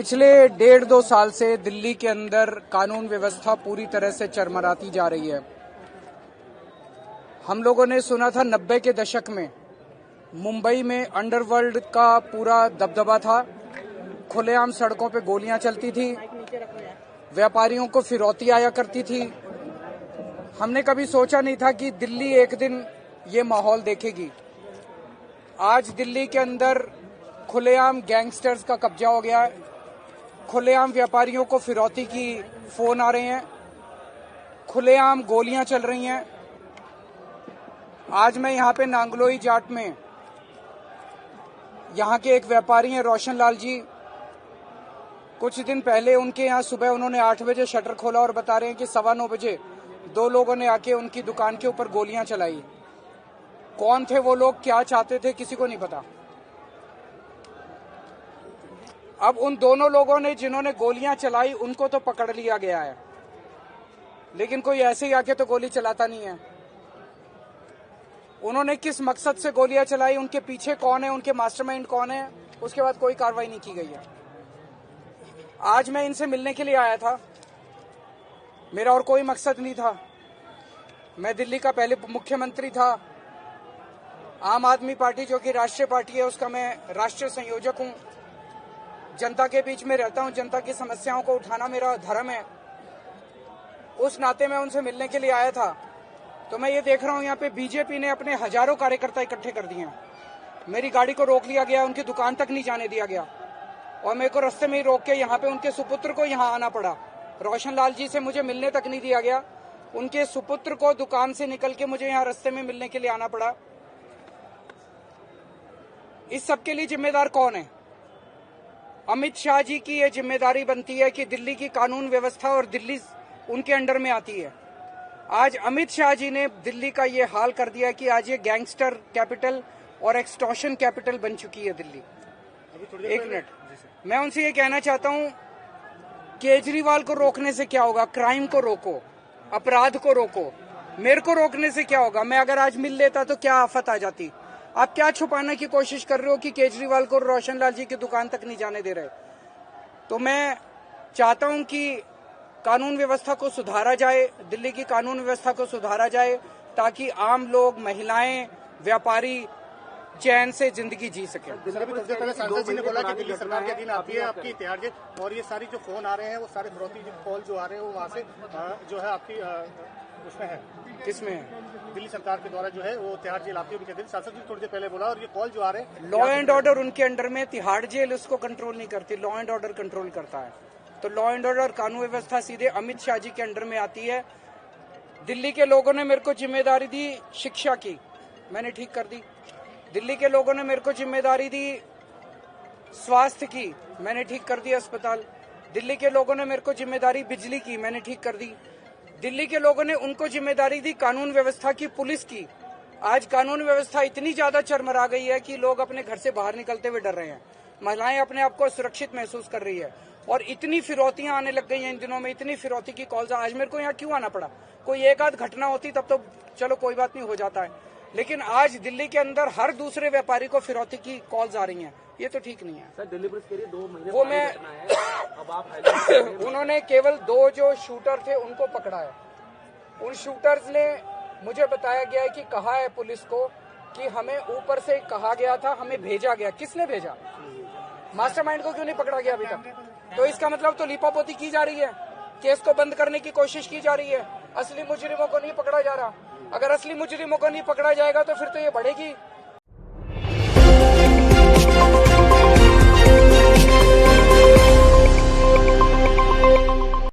पिछले 1.5-2 साल से दिल्ली के अंदर कानून व्यवस्था पूरी तरह से चरमराती जा रही है। हम लोगों ने सुना था 90 के दशक में मुंबई में अंडरवर्ल्ड का पूरा दबदबा था, खुलेआम सड़कों पे गोलियां चलती थी, व्यापारियों को फिरौती आया करती थी। हमने कभी सोचा नहीं था कि दिल्ली एक दिन ये माहौल देखेगी। आज दिल्ली के अंदर खुलेआम गैंगस्टर्स का कब्जा हो गया है, खुलेआम व्यापारियों को फिरौती की फोन आ रहे हैं, खुलेआम गोलियां चल रही हैं। आज मैं यहाँ पे नांगलोई जाट में यहाँ के एक व्यापारी हैं रोशन लाल जी। कुछ दिन पहले उनके यहाँ सुबह उन्होंने 8 बजे शटर खोला और बता रहे हैं कि 9:15 बजे 2 लोगों ने आके उनकी दुकान के ऊपर गोलियां चलाई। कौन थे वो लोग, क्या चाहते थे, किसी को नहीं पता। अब उन दोनों लोगों ने जिन्होंने गोलियां चलाई उनको तो पकड़ लिया गया है, लेकिन कोई ऐसे ही आके तो गोली चलाता नहीं है। उन्होंने किस मकसद से गोलियां चलाई, उनके पीछे कौन है, उनके मास्टरमाइंड कौन है, उसके बाद कोई कार्रवाई नहीं की गई है। आज मैं इनसे मिलने के लिए आया था, मेरा और कोई मकसद नहीं था। मैं दिल्ली का पहले मुख्यमंत्री था। आम आदमी पार्टी जो कि राष्ट्रीय पार्टी है उसका मैं राष्ट्रीय संयोजक हूं। जनता के बीच में रहता हूं, जनता की समस्याओं को उठाना मेरा धर्म है। उस नाते मैं उनसे मिलने के लिए आया था, तो मैं ये देख रहा हूं यहाँ पे बीजेपी ने अपने हजारों कार्यकर्ता इकट्ठे कर दिए हैं। मेरी गाड़ी को रोक लिया गया, उनकी दुकान तक नहीं जाने दिया गया और मेरे को रास्ते में ही रोक के यहाँ पे उनके सुपुत्र को यहाँ आना पड़ा। रोशन लाल जी से मुझे मिलने तक नहीं दिया गया, उनके सुपुत्र को दुकान से निकल के मुझे यहाँ रास्ते में मिलने के लिए आना पड़ा। इस सब के लिए जिम्मेदार कौन है? अमित शाह जी की ये जिम्मेदारी बनती है कि दिल्ली की कानून व्यवस्था और दिल्ली उनके अंडर में आती है। आज अमित शाह जी ने दिल्ली का ये हाल कर दिया कि आज ये गैंगस्टर कैपिटल और एक्सटॉर्शन कैपिटल बन चुकी है दिल्ली। एक मिनट, मैं उनसे ये कहना चाहता हूं, केजरीवाल को रोकने से क्या होगा? क्राइम को रोको, अपराध को रोको। मेरे को रोकने से क्या होगा? मैं अगर आज मिल लेता तो क्या आफत आ जाती? आप क्या छुपाने की कोशिश कर रहे हो कि केजरीवाल को रोशन लाल जी की दुकान तक नहीं जाने दे रहे? तो मैं चाहता हूं कि कानून व्यवस्था को सुधारा जाए, दिल्ली की कानून व्यवस्था को सुधारा जाए, ताकि आम लोग, महिलाएं, व्यापारी चैन से जिंदगी जी सके। सांसद जी ने बोला कि दिल्ली सरकार के अधीन आती है आपकी इतिहार जेल, और ये सारी जो फोन आ रहे हैं वो सारे फिरौती कॉल जो आ रहे हैं वो वहाँ से जो है आपकी उसमें है। किसमें है? दिल्ली सरकार के द्वारा जो है वो तिहाड़ जेल आपकी उनके दिन सांसद जी थोड़ी देर पहले बोला, और ये कॉल जो आ रहे हैं लॉ एंड ऑर्डर उनके अंडर में, तिहाड़ जेल उसको कंट्रोल नहीं करती, लॉ एंड ऑर्डर कंट्रोल करता है। तो लॉ एंड ऑर्डर कानून व्यवस्था सीधे अमित शाह जी के अंडर में आती है। दिल्ली के लोगों ने मेरे को जिम्मेदारी दी शिक्षा की, मैंने ठीक कर दी। दिल्ली के लोगों ने मेरे को जिम्मेदारी दी स्वास्थ्य की, मैंने ठीक कर दिया अस्पताल। दिल्ली के लोगों ने मेरे को जिम्मेदारी बिजली की, मैंने ठीक कर दी। दिल्ली के लोगों ने उनको जिम्मेदारी दी कानून व्यवस्था की, पुलिस की। आज कानून व्यवस्था इतनी ज्यादा चरमरा गई है कि लोग अपने घर से बाहर निकलते हुए डर रहे हैं, महिलाएं अपने आप को सुरक्षित महसूस कर रही है, और इतनी फिरौतियां आने लग गई हैं इन दिनों में, इतनी फिरौती की कॉल्स। आज मेरे को यहाँ क्यों आना पड़ा? कोई एक आध घटना होती तब तो चलो कोई बात नहीं, हो जाता है, लेकिन आज दिल्ली के अंदर हर दूसरे व्यापारी को फिरौती की कॉल्स आ रही हैं, ये तो ठीक नहीं है। सर, दिल्ली पुलिस कह रही है 2 महीने वो मैं अब आप उन्होंने केवल 2 जो शूटर थे उनको पकड़ा है। उन शूटर्स ने मुझे बताया गया है कि कहा है पुलिस को कि हमें ऊपर से कहा गया था, हमें भेजा गया। किसने भेजा? मास्टरमाइंड को क्यों नहीं पकड़ा गया अभी तक? तो इसका मतलब तो लीपापोती की जा रही है, केस को बंद करने की कोशिश की जा रही है, असली मुजरिमों को नहीं पकड़ा जा रहा। अगर असली मुजरिमों को नहीं पकड़ा जाएगा तो फिर तो ये बढ़ेगी